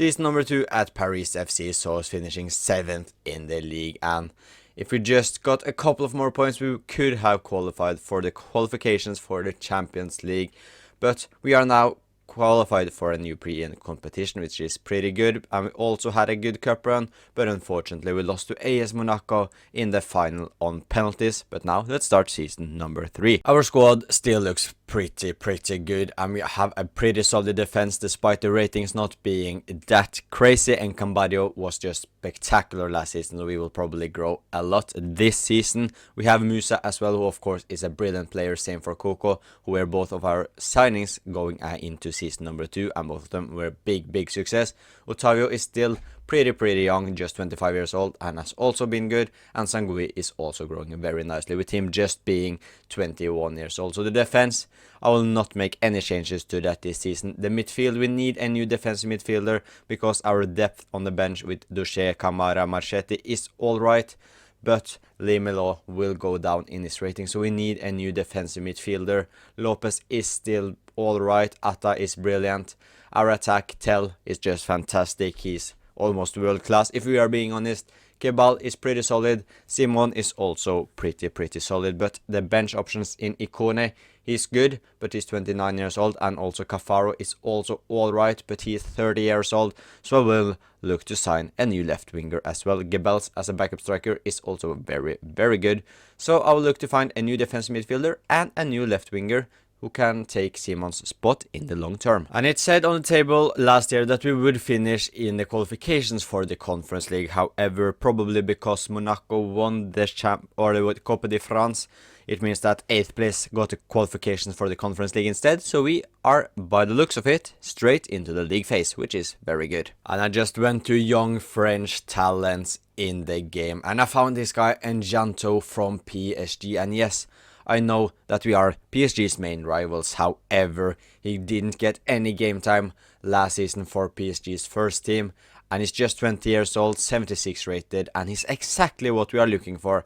Season number 2 at Paris FC saw us finishing 7th in the league, and if we just got a couple of more points we could have qualified for the qualifications for the Champions League, but we are now qualified for a new pre-in competition, which is pretty good, and we also had a good cup run, but unfortunately we lost to AS Monaco in the final on penalties. But now let's start season number 3. Our squad still looks pretty good, and we have a pretty solid defense despite the ratings not being that crazy, and Cambadio was just spectacular last season, so we will probably grow a lot this season. We have Musa as well, who of course is a brilliant player, same for Coco, who were both of our signings going into season number 2, and both of them were big success. Otavio is still pretty young, just 25 years old, and has also been good, and Sangui is also growing very nicely, with him just being 21 years old. So the defense, I will not make any changes to that this season. The midfield, we need a new defensive midfielder because our depth on the bench with Duche, Camara, Marchetti is alright, but Lemelo will go down in his rating, so we need a new defensive midfielder. Lopez is still alright, Atta is brilliant, our attack, Tell, is just fantastic, he's almost world class if we are being honest. Kebal is pretty solid, Simon is also pretty solid, but the bench options in Ikone, he's good, but he's 29 years old, and also Cafaro is also alright, but he's 30 years old, so I will look to sign a new left winger as well. Gebels as a backup striker is also very good, so I will look to find a new defensive midfielder and a new left winger who can take Simon's spot in the long term. And it said on the table last year that we would finish in the qualifications for the Conference League. However, probably because Monaco won the Copa de France, it means that 8th place got the qualifications for the Conference League instead. So we are, by the looks of it, straight into the league phase, which is very good. And I just went to young French talents in the game, and I found this guy Njanto from PSG, and yes, I know that we are PSG's main rivals. However, he didn't get any game time last season for PSG's first team, and he's just 20 years old, 76 rated, and he's exactly what we are looking for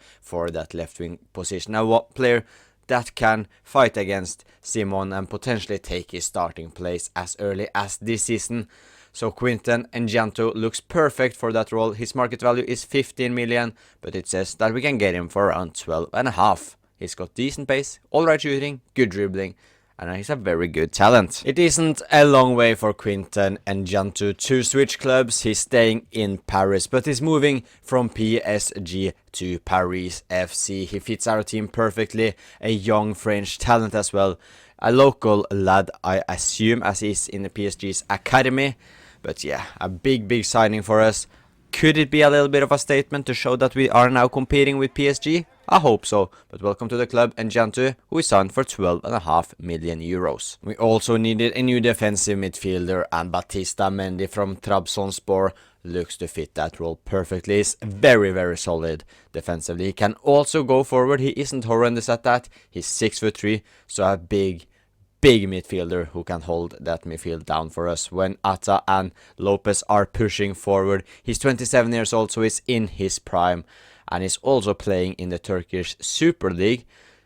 that left wing position. A player that can fight against Simon and potentially take his starting place as early as this season. So Quinten Njanto looks perfect for that role. His market value is 15 million, but it says that we can get him for around 12.5. He's got decent pace, alright shooting, good dribbling, and he's a very good talent. It isn't a long way for Quinten Njanto to switch clubs. He's staying in Paris, but he's moving from PSG to Paris FC. He fits our team perfectly, a young French talent as well. A local lad, I assume, as he's in the PSG's academy. But yeah, a big signing for us. Could it be a little bit of a statement to show that we are now competing with PSG? I hope so, but welcome to the club, Njanto, who we signed for 12.5 million euros. We also needed a new defensive midfielder, and Batista Mendy from Trabzonspor looks to fit that role perfectly. He's very solid defensively. He can also go forward. He isn't horrendous at that. He's 6'3", so a big midfielder who can hold that midfield down for us when Atta and Lopez are pushing forward. He's 27 years old, so he's in his prime, and he's also playing in the Turkish Super League.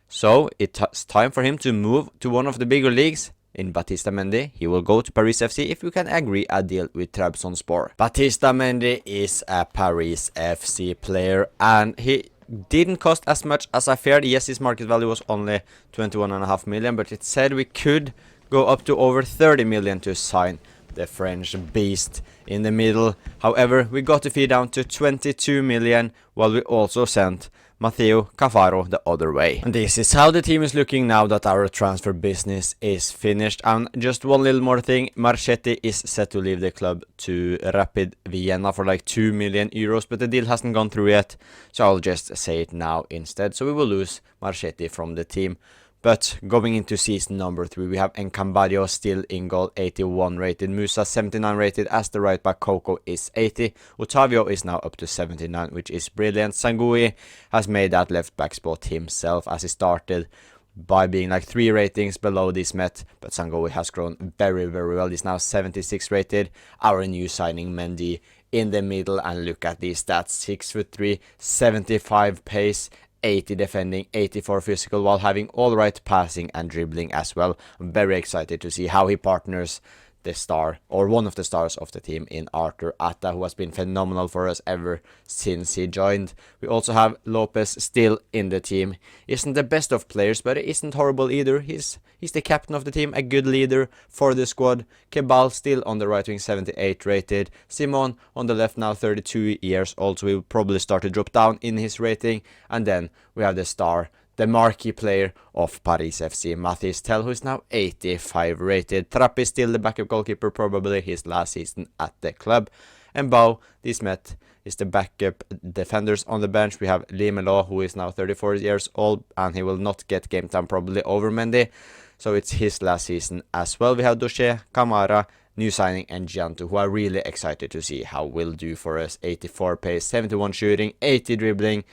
So it's time for him to move to one of the bigger leagues. In Batista Mendy, he will go to Paris FC if we can agree a deal with Trabzonspor. Batista Mendy is a Paris FC player, and he didn't cost as much as I feared. Yes, his market value was only 21.5 million, but it said we could go up to over 30 million to sign the French beast in the middle. However, we got the fee down to 22 million, while we also sent Matteo Cafaro the other way. And this is how the team is looking now that our transfer business is finished. And just one little more thing, Marchetti is set to leave the club to Rapid Vienna for like 2 million euros, but the deal hasn't gone through yet, so I'll just say it now instead. So we will lose Marchetti from the team. But going into season number 3, we have Encambadio still in goal, 81 rated. Musa 79 rated as the right back. Coco is 80. Otavio is now up to 79, which is brilliant. Sangui has made that left back spot himself, as he started by being like 3 ratings below this Met, but Sangui has grown very well. He's now 76 rated. Our new signing Mendy in the middle, and look at these stats: 6'3", 75 pace, 80 defending, 84 physical, while having all right passing and dribbling as well. I'm very excited to see how he partners the star, or one of the stars of the team, in Arthur Atta, who has been phenomenal for us ever since he joined. We also have Lopez still in the team. Isn't the best of players, but he isn't horrible either. He's the captain of the team, a good leader for the squad. Kebal still on the right wing, 78 rated. Simon on the left now, 32 years old, so he will probably start to drop down in his rating. And then we have the star, the marquee player of Paris FC, Mathis Tel, who is now 85 rated. Trapp is still the backup goalkeeper, probably his last season at the club. And Bao Dismet is the backup defenders on the bench. We have Limelo, who is now 34 years old, and he will not get game time probably over Mendy, so it's his last season as well. We have Doche, Kamara, new signing, and Giantu, who are really excited to see how will do for us. 84 pace, 71 shooting, 80 dribbling,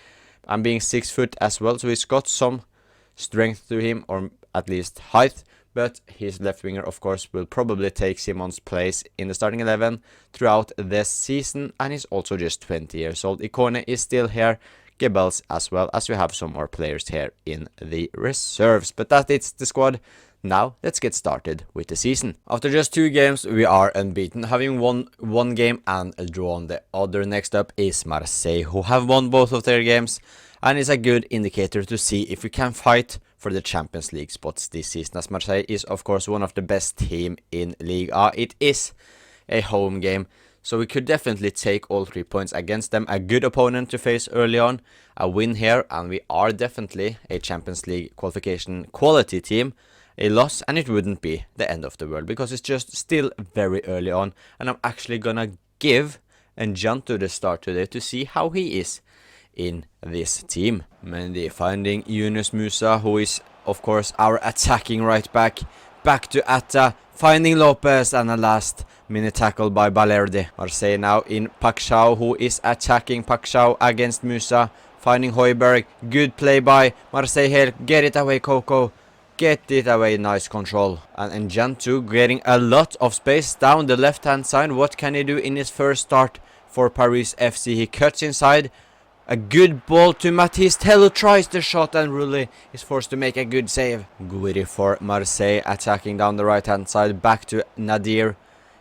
and being 6 foot as well, so he's got some strength to him, or at least height. But his left winger, of course, will probably take Simon's place in the starting 11 throughout this season, and he's also just 20 years old. Ikone is still here, Gebels as well, as we have some more players here in the reserves. But that is the squad. Now let's get started with the season. After just 2 games, we are unbeaten, having won 1 game and drawn the other. Next up is Marseille, who have won both of their games, and is a good indicator to see if we can fight for the Champions League spots this season, as Marseille is of course one of the best team in Ligue A. It is a home game, so we could definitely take all 3 points against them. A good opponent to face early on, a win here, and we are definitely a Champions League qualification quality team. A loss and it wouldn't be the end of the world, because it's just still very early on, and I'm actually gonna give Njanto the start today to see how he is in this team. Mendy finding Yunus Musa, who is of course our attacking right back. Back to Atta, finding Lopez, and a last minute tackle by Balerde. Marseille now in Pakshaw, who is attacking Pakshaw against Musa. Finding Højbjerg, good play by Marseille here. Get it away, Coco. Get it away, nice control. And Njanto getting a lot of space down the left hand side. What can he do in his first start for Paris FC? He cuts inside. A good ball to Mathis Tel, who tries the shot and really is forced to make a good save. Gouiri for Marseille, attacking down the right hand side. Back to Nadir.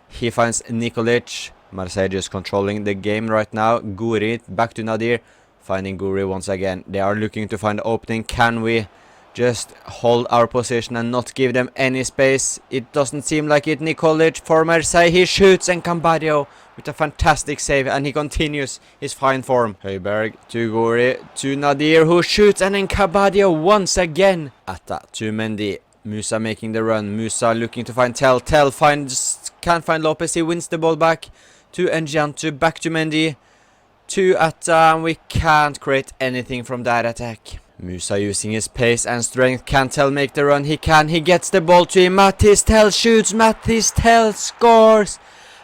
He finds Nikolic. Marseille just controlling the game right now. Gouiri back to Nadir. Finding Gouiri once again. They are looking to find the opening. Can we just hold our position and not give them any space? It doesn't seem like it. Nikolic for Marseille. He shoots, and Cambadio with a fantastic save, and he continues his fine form. Højbjerg to Gouiri to Nadir, who shoots, and then Cambadio once again. Atta to Mendy. Musa making the run. Musa looking to find Tel. Tel can't find Lopez. He wins the ball back to Njanto. Back to Mendy. To Atta, and we can't create anything from that attack. Musa using his pace and strength. Can Tel make the run? He can. He gets the ball to him. Mathis Tel shoots. Mathis Tel scores.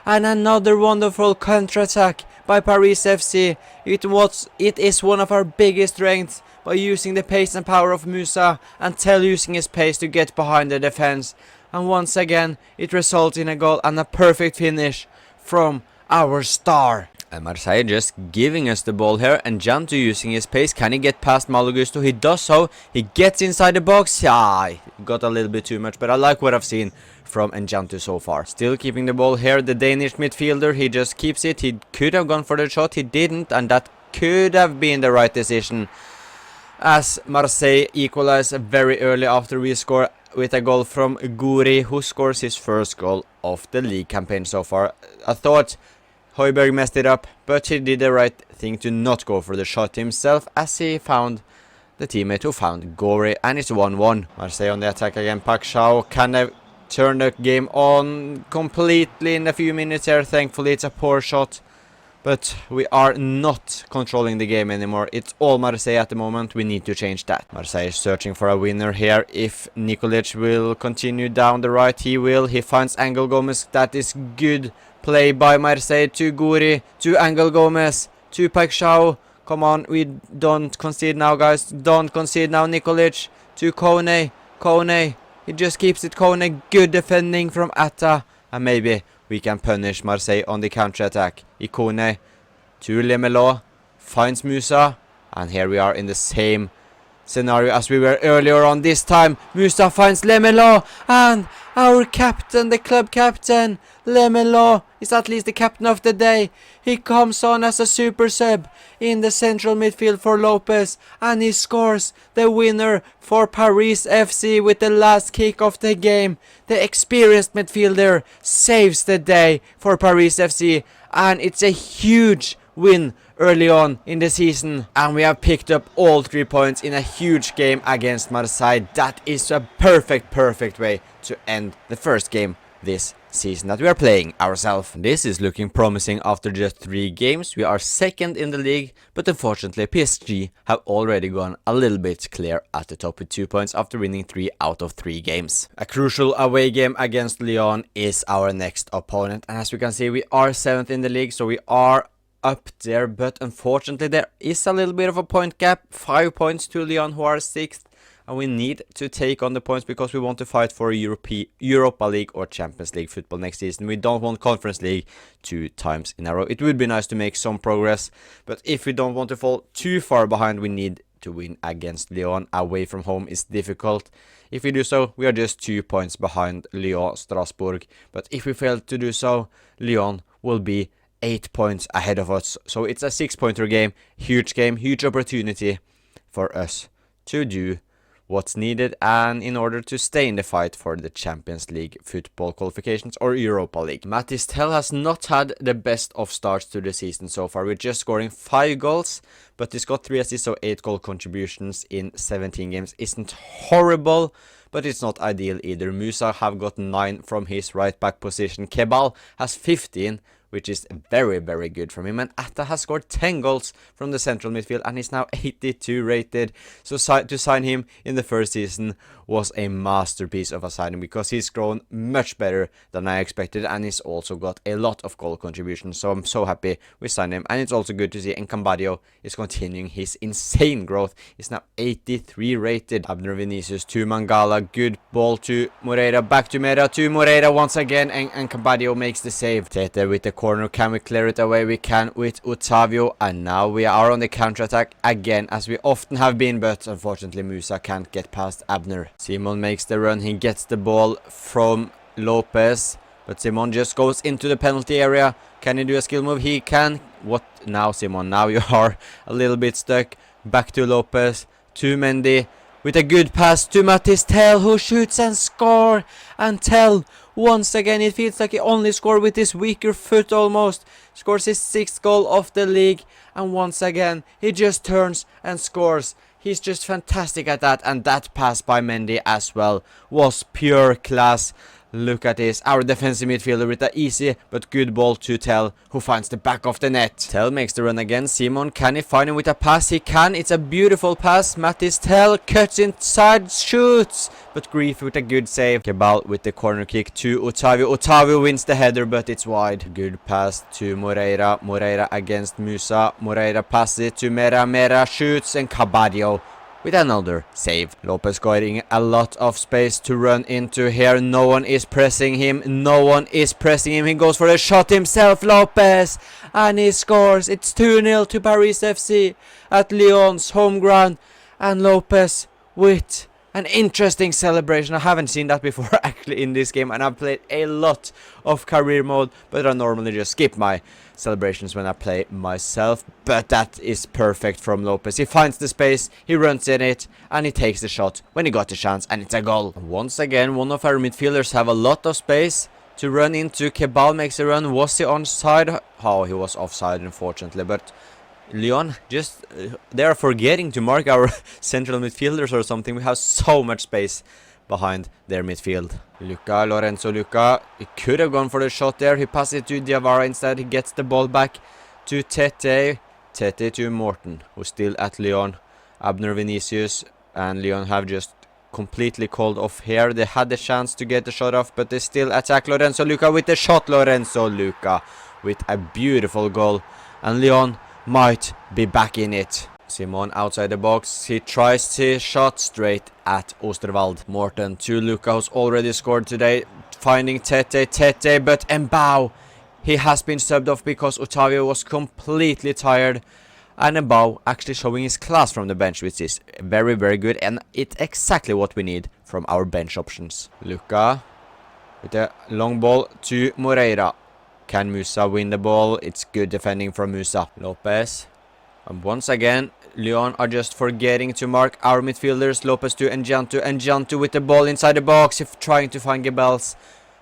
And another wonderful counter-attack by Paris FC. It is one of our biggest strengths, by using the pace and power of Musa, and Tel using his pace to get behind the defense. And once again, it results in a goal and a perfect finish from our star. And Marseille just giving us the ball here, and Njanto using his pace. Can he get past Malo Gusto? He does so. He gets inside the box. Yeah, got a little bit too much, but I like what I've seen from Njanto so far. Still keeping the ball here, the Danish midfielder. He just keeps it. He could have gone for the shot. He didn't, and that could have been the right decision, as Marseille equalize very early after we score with a goal from Gouiri, who scores his first goal of the league campaign so far. I thought Højbjerg messed it up, but he did the right thing to not go for the shot himself, as he found the teammate who found Gouiri, and it's 1-1. Marseille on the attack again. Pakshaw can have turned the game on completely in a few minutes here. Thankfully it's a poor shot, but we are not controlling the game anymore. It's all Marseille at the moment. We need to change that. Marseille is searching for a winner here. If Nikolic will continue down the right, he will. He finds Angel Gomez. That is good play by Marseille to Gouiri, to Angel Gomez, to Pakshaw. Come on, we don't concede now, guys. Don't concede now. Nikolic to Kone. Kone, he just keeps it. Kone, good defending from Atta. And maybe we can punish Marseille on the counter-attack. Ikone to Lemelo, finds Musa. And here we are in the same scenario as we were earlier on. This time Musa finds Lemelo, and Our captain, the club captain, Lemelo, is at least the captain of the day. He comes on as a super sub in the central midfield for Lopez, and he scores the winner for Paris FC with the last kick of the game. The experienced midfielder saves the day for Paris FC, and it's a huge win early on in the season, and we have picked up all 3 points in a huge game against Marseille. That is a perfect way to end the first game this season that we are playing ourselves. This is looking promising after just 3 games. We are second in the league, but unfortunately PSG have already gone a little bit clear at the top with 2 points after winning 3 out of 3 games. A crucial away game against Lyon is our next opponent, and as we can see, we are 7th in the league, so we are up there, but unfortunately there is a little bit of a point gap, 5 points to Lyon, who are 6th, and we need to take on the points because we want to fight for Europa League or Champions League football next season. We don't want Conference League 2 times in a row. It would be nice to make some progress, but if we don't want to fall too far behind, we need to win against Lyon. Away from home is difficult. If we do so, we are just 2 points behind Lyon, Strasbourg, but if we fail to do so, Lyon will be 8 points ahead of us. So it's a 6-pointer game, huge opportunity for us to do what's needed and in order to stay in the fight for the Champions League football qualifications or Europa League. Mathys Tel has not had the best of starts to the season so far. We're just scoring 5 goals, but he's got 3 assists, so 8 goal contributions in 17 games. Isn't horrible, but it's not ideal either. Musa have got 9 from his right back position. Kebal has 15, which is very good from him, and Atta has scored 10 goals from the central midfield and is now 82 rated, so to sign him in the first season was a masterpiece of a signing because he's grown much better than I expected, and he's also got a lot of goal contributions, so I'm so happy we signed him. And it's also good to see Encambadio is continuing his insane growth. He's now 83 rated. Abner Vinicius to Mangala, good ball to Moreira, back to Moreira once again, and Encambadio makes the save. Tete with the corner, can we clear it away? We can with Otavio, and now we are on the counter-attack again, as we often have been, but unfortunately Musa can't get past Abner. Simon makes the run, he gets the ball from Lopez, but Simon just goes into the penalty area. Can he do a skill move? He can. What now, Simon? Now you are a little bit stuck. Back to Lopez, to Mendy, with a good pass to Mathys Tel, who shoots and scores. And Tel, once again, it feels like he only scored with his weaker foot almost. Scores his 6th goal of the league. And once again, he just turns and scores. He's just fantastic at that. And that pass by Mendy as well was pure class. Look at this, our defensive midfielder with an easy but good ball to Tel, who finds the back of the net. Tel makes the run again. Simon, can he find him with a pass? He can. It's a beautiful pass. Mathys Tel cuts inside, shoots, but Grief with a good save. Kebal with the corner kick to Otavio. Otavio wins the header, but it's wide. Good pass to Moreira. Moreira against Musa. Moreira passes it to Mera. Mera shoots, and Cabadio with another save. Lopez getting a lot of space to run into here. No one is pressing him. He goes for a shot himself, Lopez, and he scores. It's 2-0 to Paris FC at Lyon's home ground, and Lopez with an interesting celebration. I haven't seen that before actually in this game, and I've played a lot of career mode, but I normally just skip my celebrations when I play myself. But that is perfect from Lopez. He finds the space, he runs in it, and he takes the shot when he got the chance, and it's a goal. Once again, one of our midfielders have a lot of space to run into. Kebal makes a run. Was he onside? Oh, he was offside unfortunately, but Lyon just they are forgetting to mark our central midfielders or something. We have so much space behind their midfield. Lorenzo Luca, he could have gone for the shot there. He passes it to Diawara instead. He gets the ball back to Tete to Morton, who's still at Lyon. Abner Vinicius and Lyon have just completely called off here. They had the chance to get the shot off, but they still attack. Lorenzo Luca with the shot. Lorenzo Luca with a beautiful goal, and Lyon might be back in it. Simon outside the box. He tries his shot straight at Osterwald. Morten to Luca, who's already scored today. Finding Tete, but Mbao, he has been subbed off because Otavio was completely tired. And Mbao actually showing his class from the bench, which is very good. And it's exactly what we need from our bench options. Luca With a long ball to Moreira. Can Musa win the ball? It's good defending from Musa. Lopez. And once again, Lyon are just forgetting to mark our midfielders. Lopez to Njantu. Njantu with the ball inside the box, trying to find Gebels.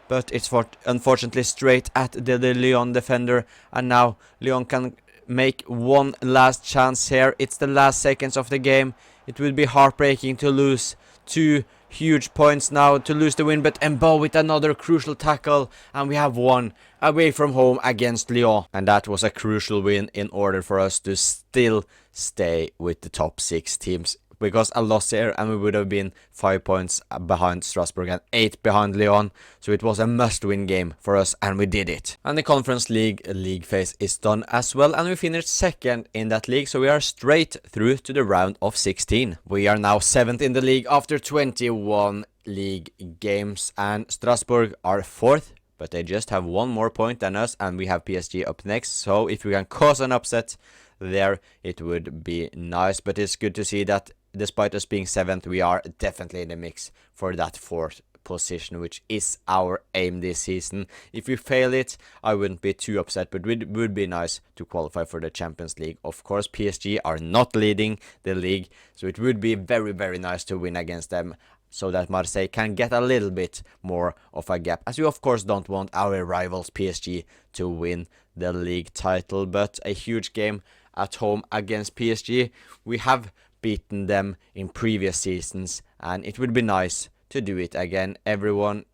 But it's unfortunately straight at the Lyon defender. And now Lyon can make one last chance here. It's the last seconds of the game. It would be heartbreaking to lose 2 huge points now, to lose the win, but Mbo with another crucial tackle, and we have won away from home against Lyon. And that was a crucial win in order for us to still stay with the top 6 teams. Because a loss here and we would have been 5 points behind Strasbourg and 8 behind Lyon. So it was a must-win game for us and we did it. And the Conference League phase is done as well, and we finished second in that league. So we are straight through to the round of 16. We are now 7th in the league after 21 league games, and Strasbourg are 4th. But they just have 1 more point than us, and we have PSG up next. So if we can cause an upset there, it would be nice. But it's good to see that despite us being 7th, we are definitely in the mix for that 4th position, which is our aim this season. If we fail it, I wouldn't be too upset, but it would be nice to qualify for the Champions League. Of course, PSG are not leading the league, so it would be very, very nice to win against them, so that Marseille can get a little bit more of a gap, as we of course don't want our rivals PSG to win the league title. But a huge game at home against PSG. We have beaten them in previous seasons, and it would be nice to do it again. Everyone,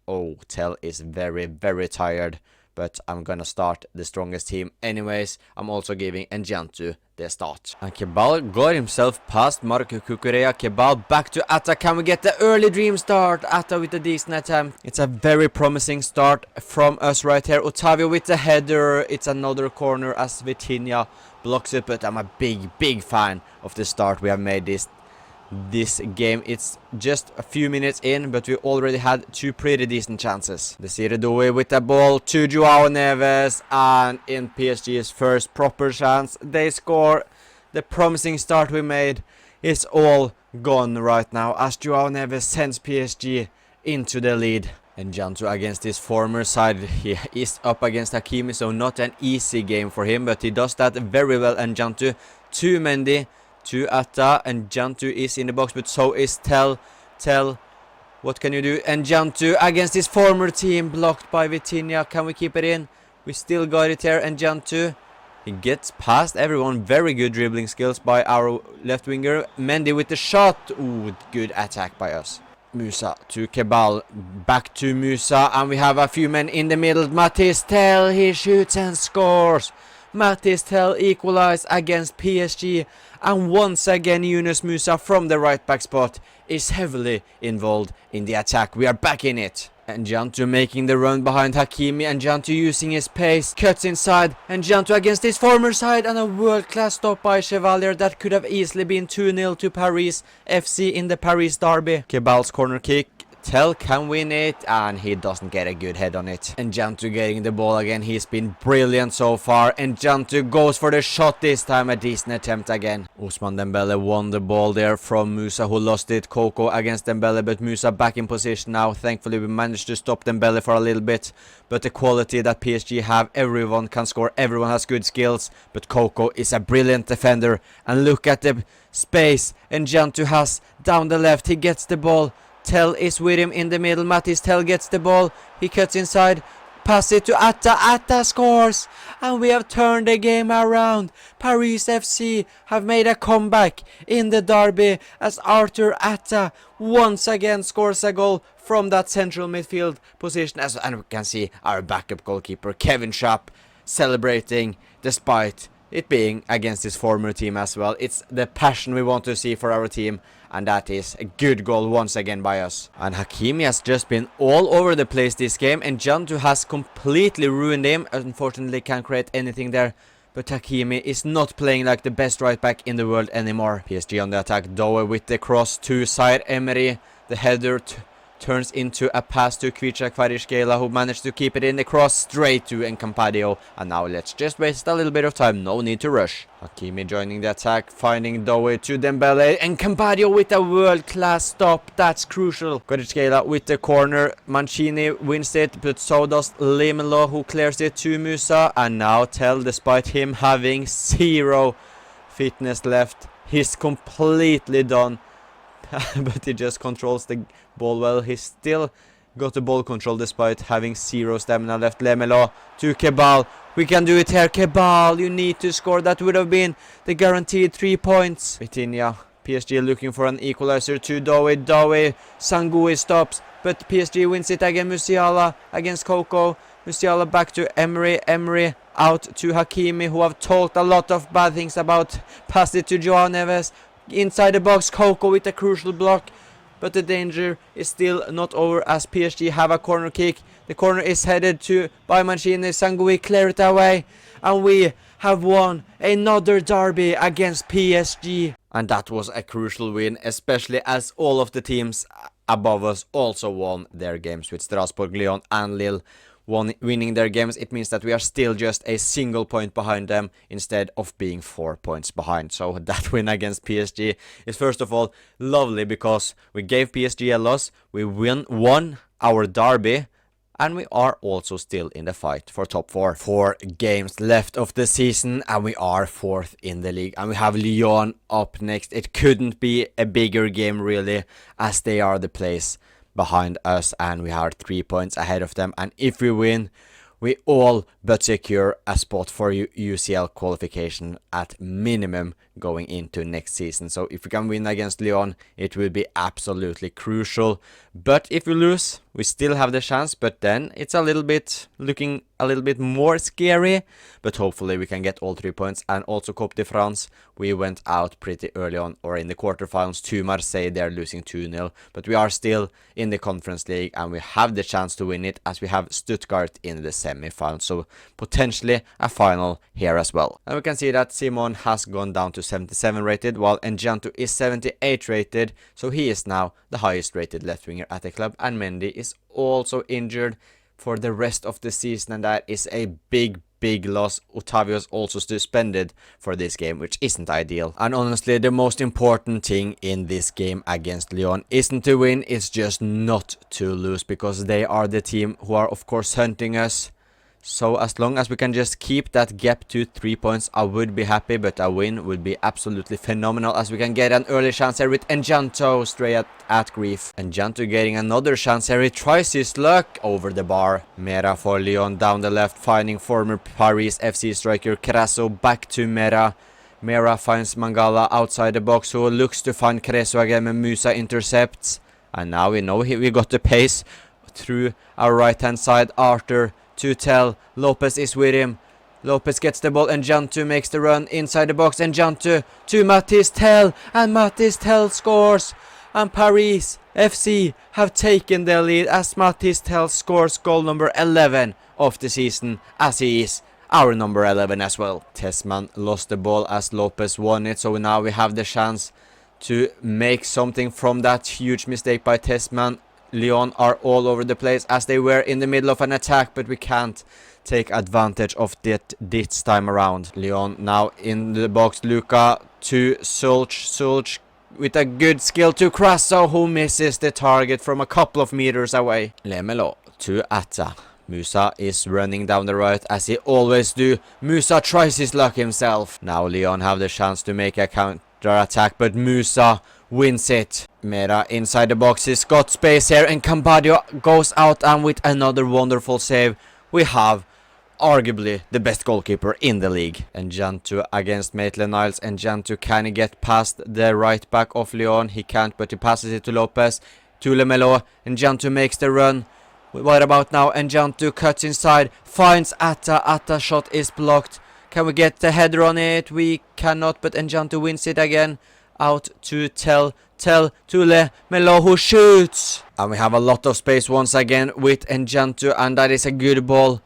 Tell is very, very tired, but I'm gonna start the strongest team anyways. I'm also giving Njantu the start. And Kebal got himself past Marco Cucurella. Kebal back to Atta. Can we get the early dream start? Atta with a decent attempt. It's a very promising start from us right here. Otavio with the header. It's another corner as Vitinha blocks it, but I'm a big fan of the start we have made this game. It's just a few minutes in, but we already had 2 pretty decent chances. Desiree Doué with the ball to Joao Neves, and in PSG's first proper chance, they score. The promising start we made is all gone right now, as Joao Neves sends PSG into the lead. And Njantu against his former side, he is up against Hakimi, so not an easy game for him, but he does that very well. And Njantu to Mendy, to Atta, and Njantu is in the box, but so is Tell. Tell, what can you do? And Njantu against his former team, blocked by Vitinha. Can we keep it in? We still got it here, and Njantu, he gets past everyone. Very good dribbling skills by our left winger. Mendy with the shot. Ooh, good attack by us. Musa to Kebal, back to Musa, and we have a few men in the middle. Mathis Tell, he shoots and scores. Mathis Tell equalized against PSG, and once again Yunus Musa from the right back spot is heavily involved in the attack. We are back in it. And Njantu making the run behind Hakimi, and Njantu using his pace, cuts inside, and Njantu against his former side, and a world-class stop by Chevalier that could have easily been 2-0 to Paris FC in the Paris derby. Kebal's corner kick. Tell can win it, and he doesn't get a good head on it. And Njantu getting the ball again. He's been brilliant so far. And Njantu goes for the shot this time. A decent attempt again. Ousmane Dembele won the ball there from Musa, who lost it. Coco against Dembele, but Musa back in position now. Thankfully we managed to stop Dembele for a little bit. But the quality that PSG have, everyone can score. Everyone has good skills. But Coco is a brilliant defender. And look at the space Njantu has down the left. He gets the ball. Tell is with him in the middle. Mathis Tell gets the ball. He cuts inside. Pass it to Atta. Atta scores. And we have turned the game around. Paris FC have made a comeback in the derby as Arthur Atta once again scores a goal from that central midfield position. And we can see our backup goalkeeper Kevin Schaap celebrating despite it being against his former team as well. It's the passion we want to see for our team, and that is a good goal once again by us. And Hakimi has just been all over the place this game, and Njantu has completely ruined him. Unfortunately can't create anything there, but Hakimi is not playing like the best right back in the world anymore. PSG on the attack. Doué with the cross to Zaire Emery. The header turns into a pass to Kvaratskhelia, who managed to keep it in the cross straight to Encampadio. And now let's just waste a little bit of time, no need to rush. Hakimi joining the attack, finding Dowie to Dembele. Encampadio with a world-class stop, that's crucial. Kvaratskhelia with the corner, Mancini wins it, but so does Limelo, who clears it to Musa. And now Tell, despite him having zero fitness left, he's completely done. But he just controls the ball well. He's still got the ball control despite having zero stamina left. Lemelo to Kebal. We can do it here. Kebal, you need to score. That would have been the guaranteed 3 points. Vitinha, PSG looking for an equalizer to Dowie. Dowie, Sangui stops, but PSG wins it again. Musiala against Coco. Musiala back to Emery. Emery out to Hakimi, who have talked a lot of bad things about. Pass it to Joao Neves. Inside the box, Coco with a crucial block. But the danger is still not over as PSG have a corner kick. The corner is headed to by Mancini. Sangui clear it away. And we have won another derby against PSG. And that was a crucial win, especially as all of the teams above us also won their games, with Strasbourg, Lyon and Lille winning their games. It means that we are still just a single point behind them instead of being 4 points behind. So that win against PSG is first of all lovely because we gave PSG a loss, we won our derby, and we are also still in the fight for top 4. 4 games left of the season and we are 4th in the league, and we have Lyon up next. It couldn't be a bigger game really, as they are the place behind us and we are 3 points ahead of them. And if we win, we all but secure a spot for UCL qualification at minimum going into next season. So if we can win against Lyon, it will be absolutely crucial. But if we lose, we still have the chance, but then it's looking a little bit more scary. But hopefully we can get all 3 points. And also Coupe de France, we went out pretty early on, or in the quarterfinals, to Marseille. They're losing 2-0, but we are still in the Conference League and we have the chance to win it, as we have Stuttgart in the semi-final. So potentially a final here as well. And we can see that Simon has gone down to 77 rated, while Enjanto is 78 rated, so he is now the highest rated left winger at the club. And Mendy is also injured for the rest of the season, and that is a big loss. Otavio is also suspended for this game, which isn't ideal. And honestly, the most important thing in this game against Lyon isn't to win, it's just not to lose, because they are the team who are of course hunting us. So as long as we can just keep that gap to 3 points, I would be happy, but a win would be absolutely phenomenal, as we can get an early chance here with Enjanto straight at Grief. Enjanto getting another chance here, he tries his luck over the bar. Mera for Lyon down the left, finding former Paris FC striker Crasso. Back to Mera. Mera finds Mangala outside the box, who looks to find Crasso again, and Musa intercepts. And now we know we got the pace through our right hand side. Arthur to Tell. Lopez is with him. Lopez gets the ball and Jantu makes the run inside the box, and Jantu to Mathis Tell, and Mathis Tell scores, and Paris FC have taken the lead as Mathis Tell scores goal number 11 of the season, as he is our number 11 as well. Tessman lost the ball as Lopez won it, so now we have the chance to make something from that huge mistake by Tessman. Lyon are all over the place as they were in the middle of an attack, but we can't take advantage of it this time around. Lyon now in the box. Luka to Sulch. Sulch with a good skill to Crasso, who misses the target from a couple of meters away. Lemelo to Atta. Musa is running down the right as he always do. Musa tries his luck himself. Now Lyon have the chance to make a counter attack, but Musa wins it. Mera inside the box, he's got space here, and Campadio goes out, and with another wonderful save, we have arguably the best goalkeeper in the league. And Jantu against Maitland-Niles, and Jantu can get past the right back of Lyon. He can't, but he passes it to Lopez, to Lemelo, and Jantu makes the run. What about now? And Jantu cuts inside, finds Atta. Atta shot is blocked. Can we get the header on it? We cannot, but Enjantu wins it again. Out to Tell to Lemelo, who shoots. And we have a lot of space once again with Enjantu, and that is a good ball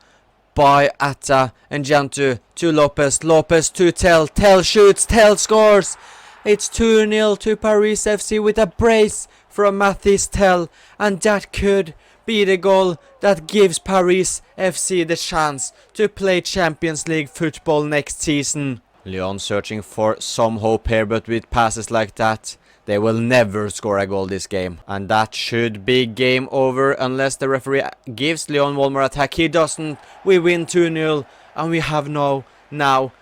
by Atta. Enjantu to Lopez. Lopez to Tell. Tell shoots. Tell scores. It's 2-0 to Paris FC with a brace from Mathis Tel, and that could be the goal that gives Paris FC the chance to play Champions League football next season. Lyon searching for some hope here, but with passes like that, they will never score a goal this game. And that should be game over unless the referee gives Lyon one more attack. He doesn't. We win 2-0 and we have now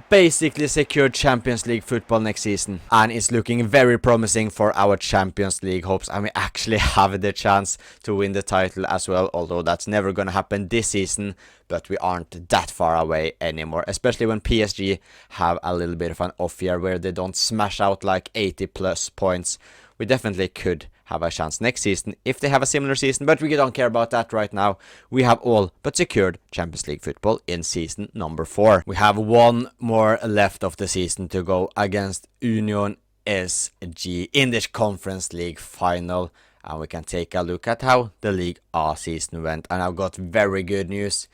basically secured Champions League football next season, and it's looking very promising for our Champions League hopes, and we actually have the chance to win the title as well, although that's never gonna happen this season. But we aren't that far away anymore, especially when PSG have a little bit of an off year where they don't smash out like 80 plus points. We definitely could have a chance next season if they have a similar season, but we don't care about that right now. We have all but secured Champions League football in season number 4. We have one more left of the season to go against Union PSG in the Conference League final, and we can take a look at how the League A season went. And I've got very good news.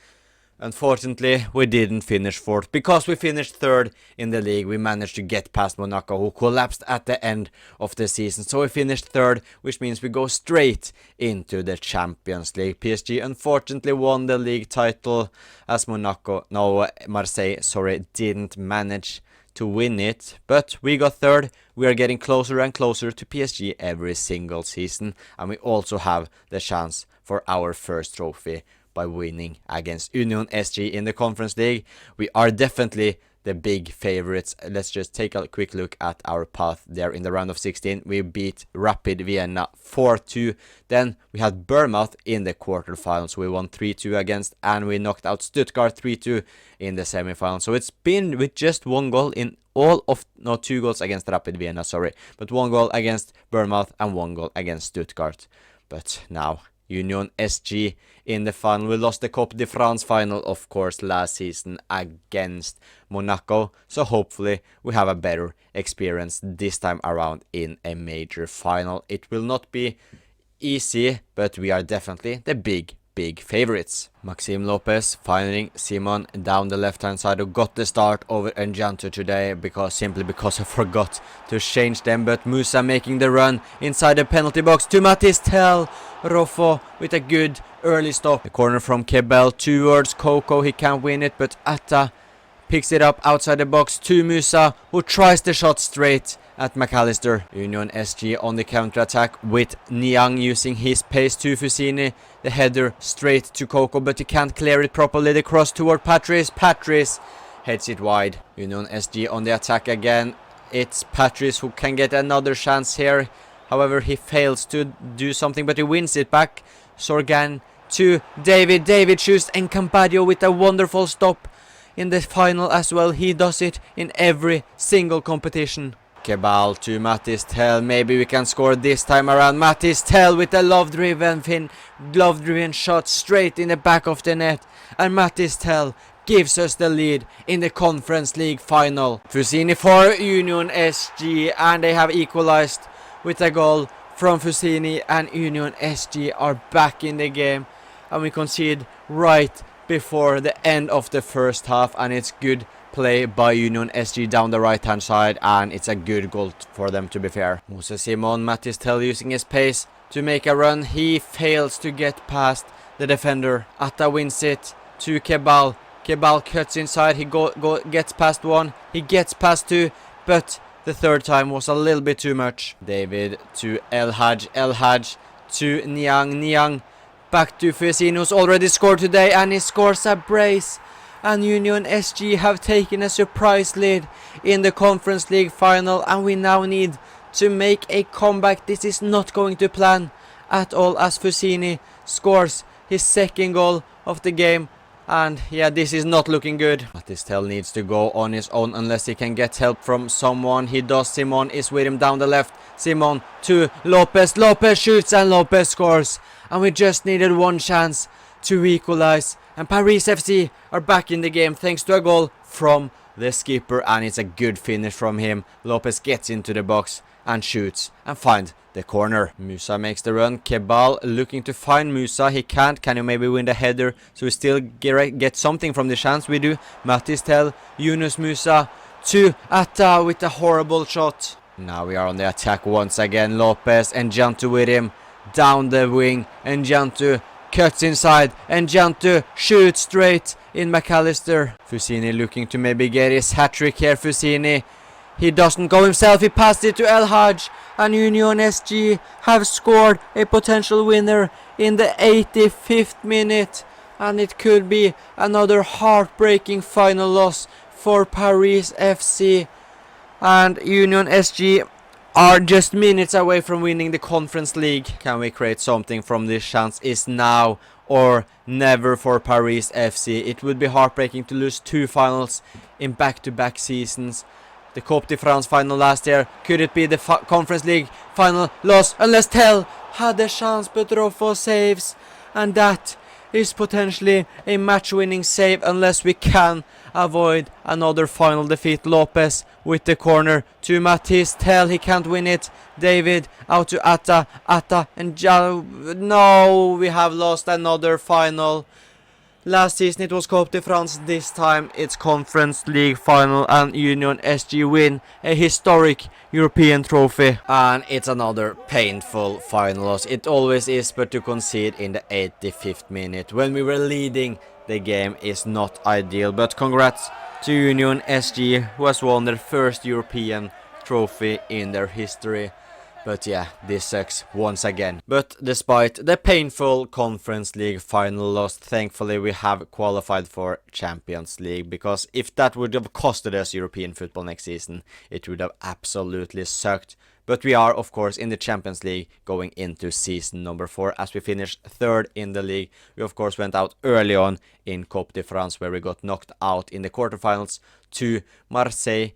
Unfortunately, we didn't finish 4th because we finished 3rd in the league. We managed to get past Monaco, who collapsed at the end of the season. So we finished 3rd, which means we go straight into the Champions League. PSG unfortunately won the league title as Marseille didn't manage to win it. But we got 3rd. We are getting closer and closer to PSG every single season. And we also have the chance for our first trophy by winning against Union SG in the Conference League. We are definitely the big favorites. Let's just take a quick look at our path there. In the round of 16, we beat Rapid Vienna 4-2. Then we had Bournemouth in the quarterfinals. We won 3-2 against, and we knocked out Stuttgart 3-2 in the semifinals. So it's been with just one goal in all of, no, 2 goals against Rapid Vienna, but 1 goal against Bournemouth and 1 goal against Stuttgart. But now Union SG in the final. We lost the Coupe de France final, of course, last season against Monaco. So hopefully we have a better experience this time around in a major final. It will not be easy, but we are definitely the big favorites. Maxime Lopez finding Simon down the left hand side, who got the start over Enjanto today simply because I forgot to change them. But Musa making the run inside the penalty box to Mathis Tel. Rofo with a good early stop. The corner from Kebel towards Coco. He can't win it, but Atta picks it up outside the box to Musa, who tries the shot straight at McAllister. Union SG on the counter-attack with Niang using his pace to Fusini. The header straight to Coco, but he can't clear it properly. The cross toward Patrice. Patrice heads it wide. Union SG on the attack again. It's Patrice who can get another chance here. However, he fails to do something, but he wins it back. Sorgan to David. David shoots, and Campadio with a wonderful stop in the final as well. He does it in every single competition. Kebal to Mathis Tel. Maybe we can score this time around. Mathis Tel with a love-driven shot straight in the back of the net. And Mathis Tel gives us the lead in the Conference League final. Fusini for Union SG, and they have equalized with a goal from Fusini, and Union SG are back in the game. And we concede right before the end of the first half, and it's good play by Union SG down the right hand side, and it's a good goal for them, to be fair. Moses Simon, Mathis Tel using his pace to make a run. He fails to get past the defender. Atta wins it to Kebal. Kebal cuts inside. He gets past 1. He gets past 2, but the third time was a little bit too much. David to El Hadj. El Hadj to Niang. Niang back to Fusini, who's already scored today, and he scores a brace. And Union SG have taken a surprise lead in the Conference League final, and we now need to make a comeback. This is not going to plan at all, as Fusini scores his second goal of the game. And yeah, this is not looking good. Mathis Tel needs to go on his own unless he can get help from someone. He does. Simon is with him down the left. Simon to Lopez. Lopez shoots and Lopez scores. And we just needed one chance to equalize. And Paris FC are back in the game thanks to a goal from the skipper, and it's a good finish from him. Lopez gets into the box and shoots and finds the corner. Musa makes the run. Kebal looking to find Musa. He can't. Can you maybe win the header so we still get something from the chance? We do. Mathis Tel, Yunus Musa to Atta with a horrible shot. Now we are on the attack once again. Lopez and Jantu with him down the wing, and Jantu cuts inside, and Jantu shoots straight in McAllister. Fusini looking to maybe get his hat-trick here. Fusini, he doesn't go himself, he passed it to El Haj, and Union SG have scored a potential winner in the 85th minute, and it could be another heartbreaking final loss for Paris FC, and Union SG are just minutes away from winning the Conference League. Can we create something from this chance? Is now or never for Paris FC. It would be heartbreaking to lose 2 finals in back-to-back seasons. The Coupe de France final last year, could it be the Conference League final loss? Unless Tell had the chance, but Rofo saves, and that is potentially a match-winning save unless we can avoid another final defeat. Lopez with the corner to Matisse. Tell, he can't win it. David out to Atta and no, we have lost another final. Last season it was Coupe de France, this time it's Conference League final, and Union SG win a historic European trophy. And it's another painful final loss. It always is, but to concede in the 85th minute when we were leading the game is not ideal. But congrats to Union SG, who has won their first European trophy in their history. But yeah, this sucks once again. But despite the painful Conference League final loss, thankfully we have qualified for Champions League, because if that would have costed us European football next season, it would have absolutely sucked. But we are, of course, in the Champions League going into season number 4, as we finished 3rd in the league. We, of course, went out early on in Coupe de France, where we got knocked out in the quarterfinals to Marseille.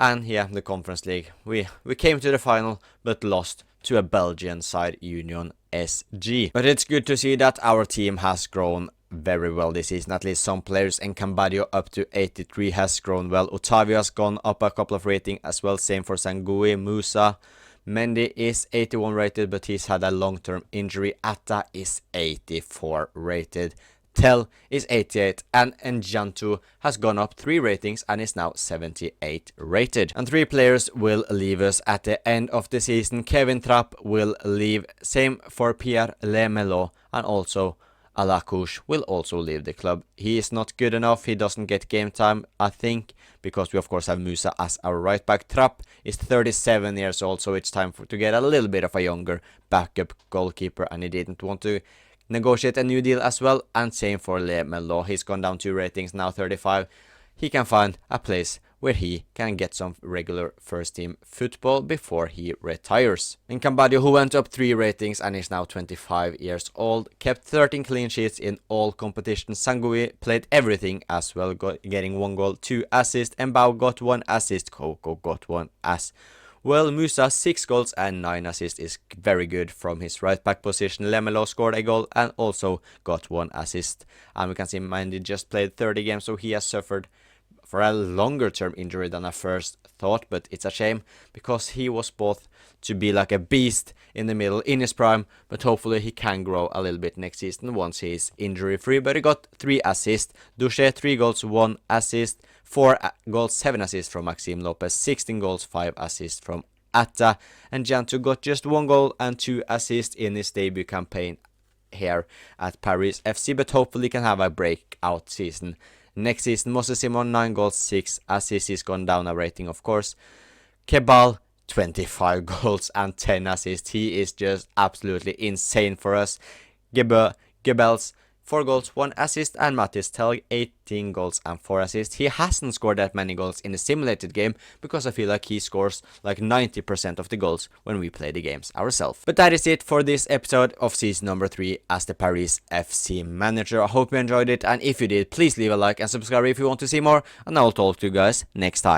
And yeah, the Conference League, we came to the final, but lost to a Belgian side, Union SG. But it's good to see that our team has grown very well this season. At least some players, and Cambadio up to 83 has grown well. Otavio has gone up a couple of rating as well. Same for Sangui. Musa. Mendy is 81 rated, but he's had a long-term injury. Atta is 84 rated. Tell is 88, and Njantu has gone up 3 ratings and is now 78 rated. And 3 players will leave us at the end of the season. Kevin Trapp will leave, same for Pierre Lemelo, and also Alakouche will also leave the club. He is not good enough, he doesn't get game time, I think, because we of course have Musa as our right back. Trapp is 37 years old, so it's time to get a little bit of a younger backup goalkeeper, and he didn't want to negotiate a new deal as well. And same for Le Melo, he's gone down 2 ratings, now 35. He can find a place where he can get some regular first team football before he retires. And Cambadio, who went up 3 ratings and is now 25 years old, kept 13 clean sheets in all competitions. Sangui played everything as well, getting 1 goal, 2 assists. Mbao got 1 assist, Coco got 1 assist. Well, Musa 6 goals and 9 assists is very good from his right back position. Lemelo scored a goal and also got 1 assist. And we can see Mendy just played 30 games, so he has suffered for a longer term injury than I first thought. But it's a shame, because he was both to be like a beast in the middle in his prime, but hopefully he can grow a little bit next season once he is injury free. But he got 3 assists. Duche 3 goals, 1 assist. 4 goals, 7 assists from Maxime Lopez, 16 goals, 5 assists from Atta, and Jantu got just 1 goal and 2 assists in his debut campaign here at Paris FC, but hopefully can have a breakout season next season. Moses Simon 9 goals, 6 assists, he's gone down a rating of course. Kebal 25 goals and 10 assists, he is just absolutely insane for us. Gebels 4 goals, 1 assist, and Mattis Telg 18 goals and 4 assists. He hasn't scored that many goals in the simulated game, because I feel like he scores like 90% of the goals when we play the games ourselves. But that is it for this episode of season number 3 as the Paris FC manager. I hope you enjoyed it, and if you did, please leave a like and subscribe if you want to see more, and I will talk to you guys next time.